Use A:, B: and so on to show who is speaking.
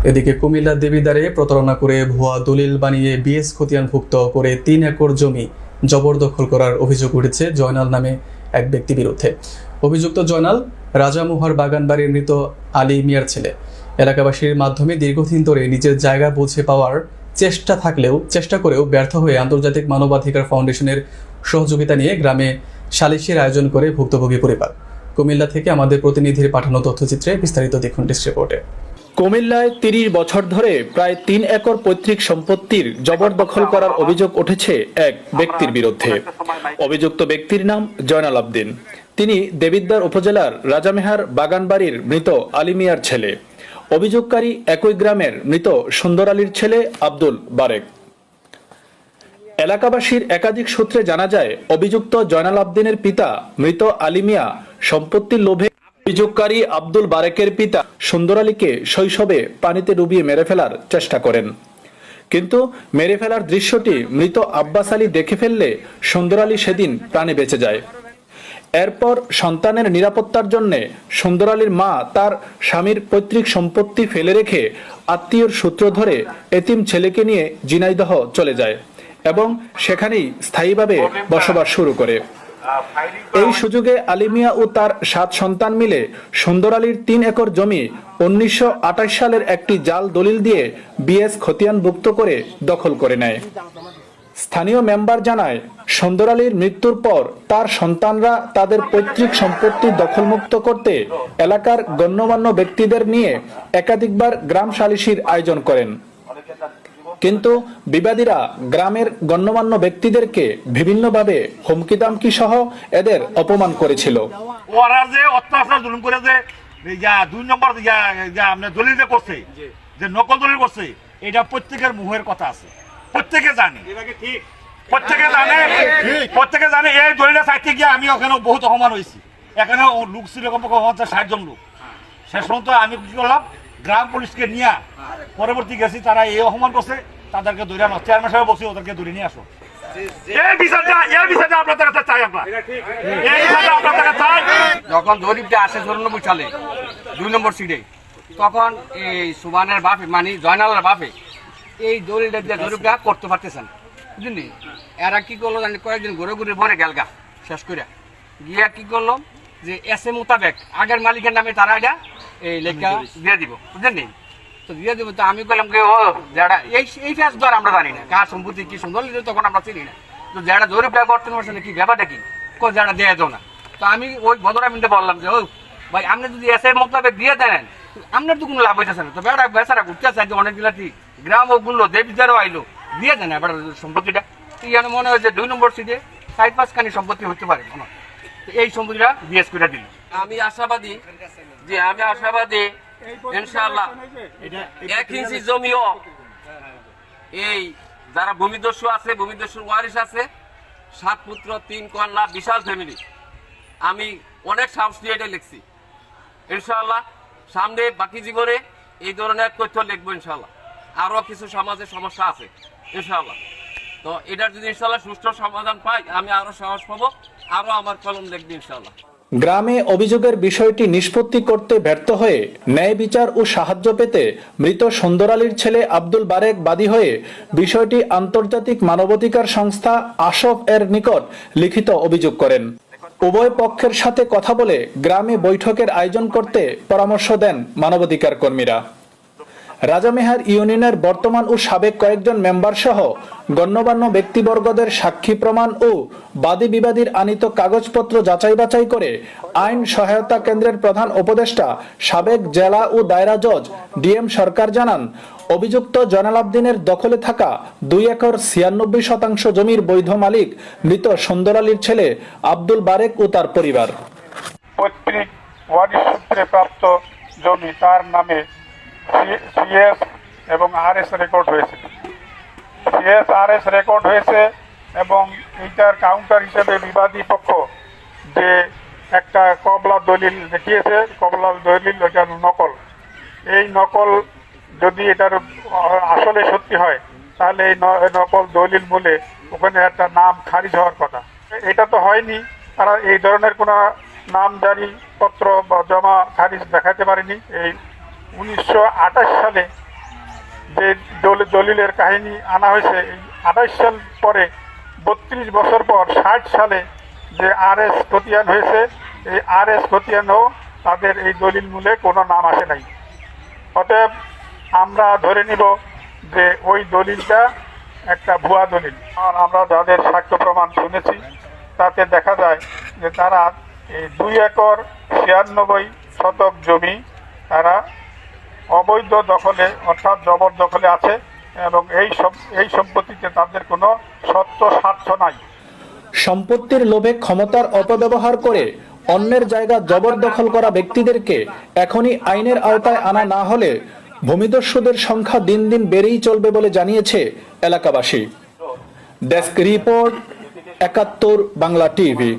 A: এদিকে কুমিল্লার দেবিদ্বারে প্রতারণা করে ভুয়া দলিল বানিয়ে বিএস খতিয়ানভুক্ত করে 3 একর জমি জবরদখল করার অভিযোগ উঠেছে জয়নাল নামে এক ব্যক্তির বিরুদ্ধে। অভিযুক্ত জয়নাল রাজামুহার বাগানবাড়ির মৃত আলী মিয়ার ছেলে। এলাকাবাসীর মাধ্যমে দীর্ঘদিন ধরে নিজের জায়গা বুঝে পাওয়ার চেষ্টা করেও ব্যর্থ হয়ে আন্তর্জাতিক মানবাধিকার ফাউন্ডেশনের সহযোগিতা নিয়ে গ্রামে সালিশির আয়োজন করে ভুক্তভোগী পরিবার। কুমিল্লা থেকে আমাদের প্রতিনিধির পাঠানো তথ্যচিত্রে বিস্তারিত দেখুন ডেস্ক রিপোর্টে।
B: কুমিল্লায় ৩০ বছর ধরে প্রায় ৩ একর পৈতৃক সম্পত্তির জবরদখল করার অভিযোগ উঠেছে এক ব্যক্তির বিরুদ্ধে। অভিযুক্ত ব্যক্তির নাম জয়নাল আবদিন। তিনি দেবিদ্বার উপজেলার রাজামেহার বাগানবাড়ির মৃত আলী মিয়ার ছেলে। অভিযোগকারী একই গ্রামের মৃত সুন্দর আলীর ছেলে আব্দুল বারেক। এলাকাবাসীর একাধিক সূত্রে জানা যায়, অভিযুক্ত জয়নাল আবদিনের পিতা মৃত আলী মিয়া সম্পত্তির লোভে অভিযোগকারী আব্দুল বারেকের পিতা সুন্দর আলীকে শৈশবে পানিতে ডুবিয়ে মেরে ফেলার চেষ্টা করেন। কিন্তু মেরে ফেলার দৃশ্যটি মৃত আব্বাস আলী দেখে ফেললে সুন্দর আলী সেদিন প্রাণে বেঁচে যায়। এরপর সন্তানের নিরাপত্তার জন্য সুন্দর আলীর মা তার স্বামীর পৈতৃক সম্পত্তি ফেলে রেখে আত্মীয়র সূত্র ধরে এতিম ছেলেকে নিয়ে ঝিনাইদহ চলে যায় এবং সেখানেই স্থায়ীভাবে বসবাস শুরু করে। এই সুযোগে আলী মিয়া ও তার 7 সন্তান মিলে সুন্দর আলীর 3 একর জমি 1928 সালের একটি জাল দলিল দিয়ে বিএস খতিয়ানভুক্ত করে দখল করে নেয়। স্থানীয় মেম্বার জানায়, সুন্দর আলীর মৃত্যুর পর তার সন্তানরা তাদের পৈতৃক সম্পত্তি দখলমুক্ত করতে এলাকার গণ্যমান্য ব্যক্তিদের নিয়ে একাধিকবার গ্রাম সালিশির আয়োজন করেন। কিন্তু বিবাদীরা গ্রামের গণ্যমান্য ব্যক্তিদেরকে বিভিন্নভাবে হুমকি সহ এদের অপমান করেছিল।
C: ওরা যে অত্যাচার জুলুম করে যে 2 নম্বর দলিল করছে, যে নকল দলিল করছে, এটা প্রত্যেকের মুখের কথা আছে, প্রত্যেকে জানে, প্রত্যেকে জানে। এই দলিলটা চাইতে গিয়ে আমি ওখানে বহুত অপমান হয়েছি। এখানে লোক ছিল 60 জন লোক। শেষ পর্যন্ত আমি কি করলাম, গ্রাম পুলিশকে নিয়ে পরবর্তী গেছি, তারা এই অপমান করছে, তাদেরকে ধরে আনো। চেয়ারম্যান সাহেব বসে ওদেরকে ধরে নিয়ে আসো।
D: যখন জরিপটা আসে 94 সালে 2 নম্বর সিটে, তখন এই সুবানের বাপে মানে জয়নালের বাপে এই দলিলটা দিয়ে জরিপটা করতে পারতেছেন, বুঝলি। এরা কি করলো জানি, কয়েকদিন ঘুরে ঘুরে ভরে গেলগা শেষ করে গিয়া কি করলো, যে এস এ মোতাবেক আগের মালিকের নামে তারা এটা এই লেখা দিয়ে দিব, বুঝলেন। তো দিয়ে দিব, তো আমি বললাম ও যারা এই ফ্যাস ধর আমরা জানি না কার সম্পত্তি কি সুন্দর, তখন আমরা চিনি না। তো যারা জরিপটা করতে পারছেন কি ব্যাপারটা কি, যারা দিয়ে দেও না। তো আমি ওই ভদ্রা মিনতে বললাম যে ও ভাই, আপনি যদি এস এর মোতাবেক দিয়ে দেন, আপনার তো কোনো লাভ হইতেছে না। তো বেড়া বেচারা ঘুরতে চাইছে, অনেকগুলা গ্রাম ও গুলো দেবীদারও আইলো, দিয়ে দেন এবার সম্পত্তিটা। ইয়ানো মনে হয় যে 2 নম্বর সিটে 4-5 খানি সম্পত্তি হতে পারে, এই সম্পত্তিটা বিএস করে দিল। আমি আশাবাদী ইনশাআল্লাহ 1 ইঞ্চি জমিও এই যারা ভূমিদস্যু আছে, ভূমিদস্যুর ওয়ারিশ আছে, 7 পুত্র 3 কন্যা, বিশাল ফ্যামিলি। আমি অনেক সাহস নিয়ে এটা লিখছি। ইনশাআল্লাহ সামনে বাকি জীবনে এই ধরনের তথ্য লিখবো ইনশাআল্লাহ। আরো কিছু সমাজে সমস্যা আছে ইনশাআল্লাহ। তো এটার যদি ইনশাআল্লাহ সুষ্ঠু সমাধান পাই, আমি আরো সাহস পাবো, আরো আমার কলম লিখবো ইনশাআল্লাহ।
B: গ্রামে অভিযোগের বিষয়টি নিষ্পত্তি করতে ব্যর্থ হয়ে ন্যায় বিচার ও সাহায্য পেতে মৃত সুন্দর আলীর ছেলে আব্দুল বারেক বাদী হয়ে বিষয়টি আন্তর্জাতিক মানবাধিকার সংস্থা আশফ এর নিকট লিখিত অভিযোগ করেন। উভয় পক্ষের সাথে কথা বলে গ্রামে বৈঠকের আয়োজন করতে পরামর্শ দেন মানবাধিকার কর্মীরা। রাজামেহার ইউনিয়নের বর্তমান ও সাবেক কয়েকজন মেম্বার সহ গণ্যমান্য ব্যক্তিবর্গদের সাক্ষী প্রমাণ ও বাদী বিবাদীর আনিত কাগজপত্র যাচাই বাছাই করে আইন সহায়তা কেন্দ্রের প্রধান উপদেষ্টা সাবেক জেলা ও দায়রা জজ ডিএম সরকার জানান, অভিযুক্ত জয়নাল আবদিনের দখলে থাকা 2 একর 96% জমির বৈধ মালিক মৃত সুন্দর আলীর ছেলে আব্দুল বারেক ও তার পরিবার।
E: পৈতৃক ওয়ারিশ সূত্রে প্রাপ্ত জমি তার নামে সিএস এবং আরএস রেকর্ড হয়েছে। সিএস আরএস রেকর্ড হয়েছে এবং এইটার কাউন্টার হিসেবে বিবাদী পক্ষ যে একটা কবলা দলিল দেখিয়েছে, কবলা দলিল ওইটার নকল। এই নকল যদি এটার আসলে সত্যি হয়, তাহলে এই নকল দলিল বলে ওখানে একটা নাম খারিজ হওয়ার কথা। এটা তো হয়নি, তারা এই ধরনের কোনো নামজারি পত্র বা জমা খারিজ দেখাতে পারেনি। এই 1928 সালে যে দলিলের কাহিনী আনা হয়েছে, এই 28 সাল পরে 32 বছর পর 60 সালে যে RS খতিয়ান হয়েছে, এই RS খতিয়ানও তাদের এই দলিল মূলে কোনো নাম আসে নাই। অতএব আমরা ধরে নিব যে ওই দলিলটা একটা ভুয়া দলিল। আর আমরা যাদের সাক্ষ্য প্রমাণ শুনেছি তাতে দেখা যায় যে তারা এই 2 একর 96 শতক জমি তারা অবৈধ দখলে অর্থাৎ জবরদখলে আছে এবং এই সম্পত্তিতে তাদের কোনো সত্য স্বার্থ নাই।
B: সম্পত্তির লোভে ক্ষমতার অপব্যবহার করে অন্যের জায়গা জবরদখল করা ব্যক্তিদেরকে এখনই আইনের আওতায় আনা না হলে ভূমিদস্যুদের সংখ্যা দিন দিন বেড়েই চলবে বলে জানিয়েছে এলাকাবাসী। Desk report, 71 Bangla TV.